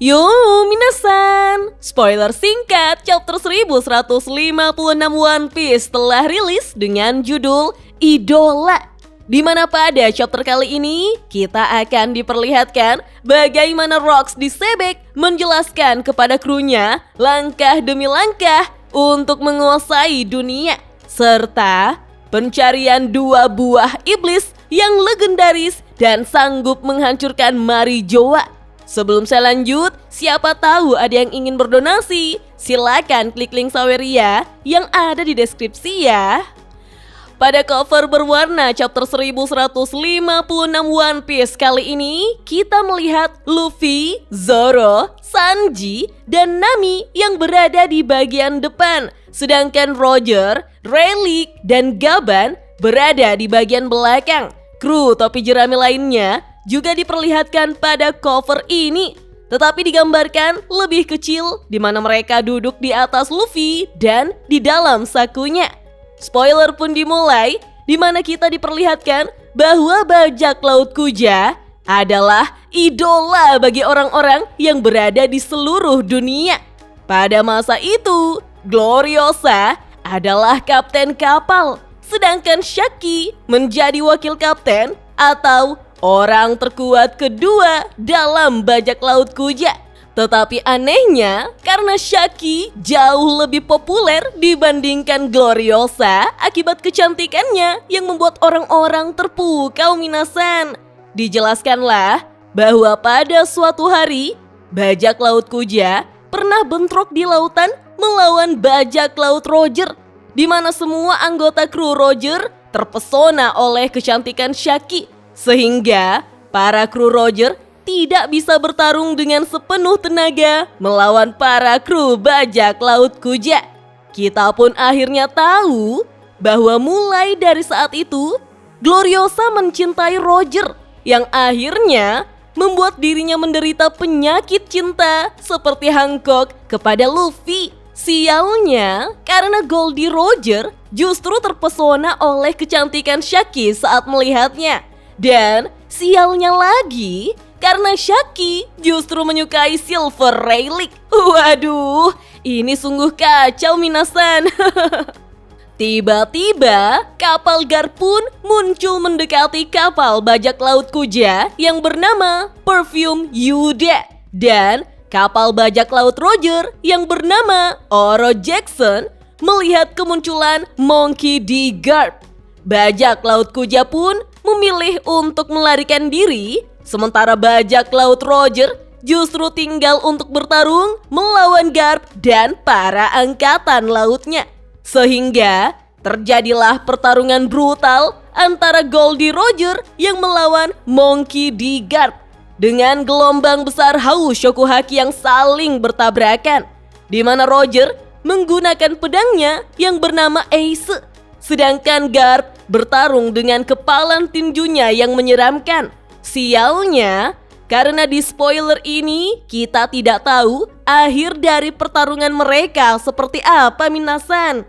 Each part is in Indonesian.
Yo, minasan! Spoiler singkat chapter 1156 One Piece telah rilis dengan judul Idola. Di mana pada chapter kali ini, kita akan diperlihatkan bagaimana Rocks disebek menjelaskan kepada krunya langkah demi langkah untuk menguasai dunia. Serta pencarian dua buah iblis yang legendaris dan sanggup menghancurkan Marijoa. Sebelum saya lanjut, siapa tahu ada yang ingin berdonasi, silakan klik link Saweria yang ada di deskripsi ya. Pada cover berwarna chapter 1156 One Piece kali ini, kita melihat Luffy, Zoro, Sanji, dan Nami yang berada di bagian depan. Sedangkan Roger, Rayleigh, dan Gaban berada di bagian belakang. Kru topi jerami lainnya juga diperlihatkan pada cover ini, tetapi digambarkan lebih kecil di mana mereka duduk di atas Luffy dan di dalam sakunya. Spoiler pun dimulai di mana kita diperlihatkan bahwa bajak laut Kuja adalah idola bagi orang-orang yang berada di seluruh dunia. Pada masa itu, Gloriosa adalah kapten kapal, sedangkan Shaki menjadi wakil kapten atau orang terkuat kedua dalam bajak laut Kuja. Tetapi anehnya, karena Shaki jauh lebih populer dibandingkan Gloriosa akibat kecantikannya yang membuat orang-orang terpukau minasan. Dijelaskanlah bahwa pada suatu hari, bajak laut Kuja pernah bentrok di lautan melawan bajak laut Roger, di mana semua anggota kru Roger terpesona oleh kecantikan Shaki. Sehingga para kru Roger tidak bisa bertarung dengan sepenuh tenaga melawan para kru bajak laut Kuja. Kita pun akhirnya tahu bahwa mulai dari saat itu, Gloriosa mencintai Roger yang akhirnya membuat dirinya menderita penyakit cinta seperti Hancock kepada Luffy. Sialnya, karena Goldie Roger justru terpesona oleh kecantikan Shaki saat melihatnya. Dan sialnya lagi, karena Shaki justru menyukai Silver Rayleigh. Waduh, ini sungguh kacau minasan. Tiba-tiba, kapal Garp pun muncul mendekati kapal bajak laut Kuja yang bernama Perfume Yuda. Dan kapal bajak laut Roger yang bernama Oro Jackson melihat kemunculan Monkey D. Garp. Bajak laut Kuja pun memilih untuk melarikan diri, sementara bajak laut Roger justru tinggal untuk bertarung melawan Garp dan para angkatan lautnya. Sehingga terjadilah pertarungan brutal antara Goldie Roger yang melawan Monkey D. Garp dengan gelombang besar haus Shokuhaki yang saling bertabrakan, di mana Roger menggunakan pedangnya yang bernama Ace, sedangkan Garp bertarung dengan kepalan tinjunya yang menyeramkan. Sialnya, karena di spoiler ini kita tidak tahu akhir dari pertarungan mereka seperti apa minasan.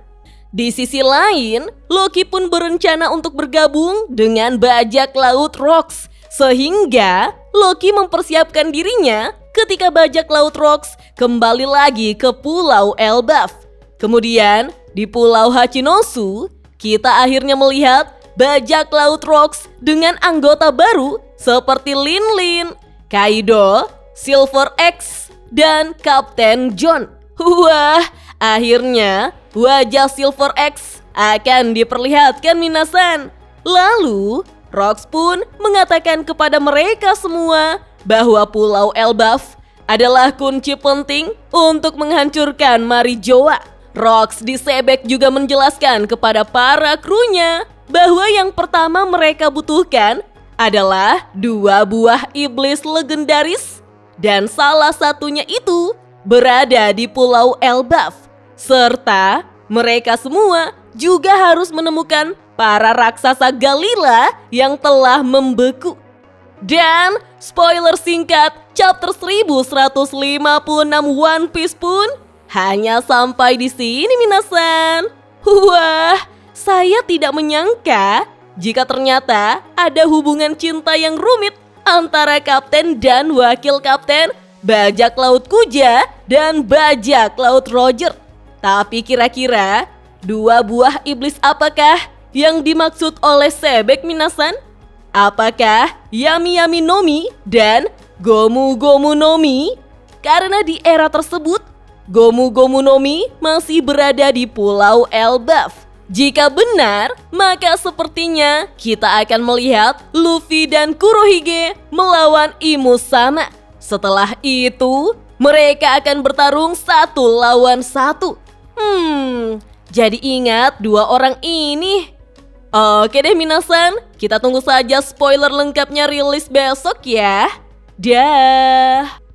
Di sisi lain, Loki pun berencana untuk bergabung dengan bajak laut Rocks, sehingga Loki mempersiapkan dirinya ketika bajak laut Rocks kembali lagi ke Pulau Elbaf. Kemudian di Pulau Hachinosu, kita akhirnya melihat bajak laut Rocks dengan anggota baru seperti Lin Lin, Kaido, Silver X, dan Kapten John. Wah, akhirnya wajah Silver X akan diperlihatkan minasan. Lalu, Rocks pun mengatakan kepada mereka semua bahwa Pulau Elbaf adalah kunci penting untuk menghancurkan Marijoa. Rocks disebek juga menjelaskan kepada para krunya bahwa yang pertama mereka butuhkan adalah dua buah iblis legendaris, dan salah satunya itu berada di Pulau Elbaf. Serta mereka semua juga harus menemukan para raksasa Galila yang telah membeku. Dan spoiler singkat chapter 1156 One Piece pun hanya sampai di sini minasan. Wah, saya tidak menyangka jika ternyata ada hubungan cinta yang rumit antara kapten dan wakil kapten bajak laut Kuja dan bajak laut Roger. Tapi kira-kira dua buah iblis apakah yang dimaksud oleh Sebek Minasan? Apakah Yami Yami Nomi dan Gomu Gomu Nomi? Karena di era tersebut, Gomu Gomu Nomi masih berada di Pulau Elbaf. Jika benar, maka sepertinya kita akan melihat Luffy dan Kurohige melawan Imusama. Setelah itu, mereka akan bertarung 1 lawan 1. Jadi ingat dua orang ini. Oke deh minasan, kita tunggu saja spoiler lengkapnya rilis besok ya. Dah.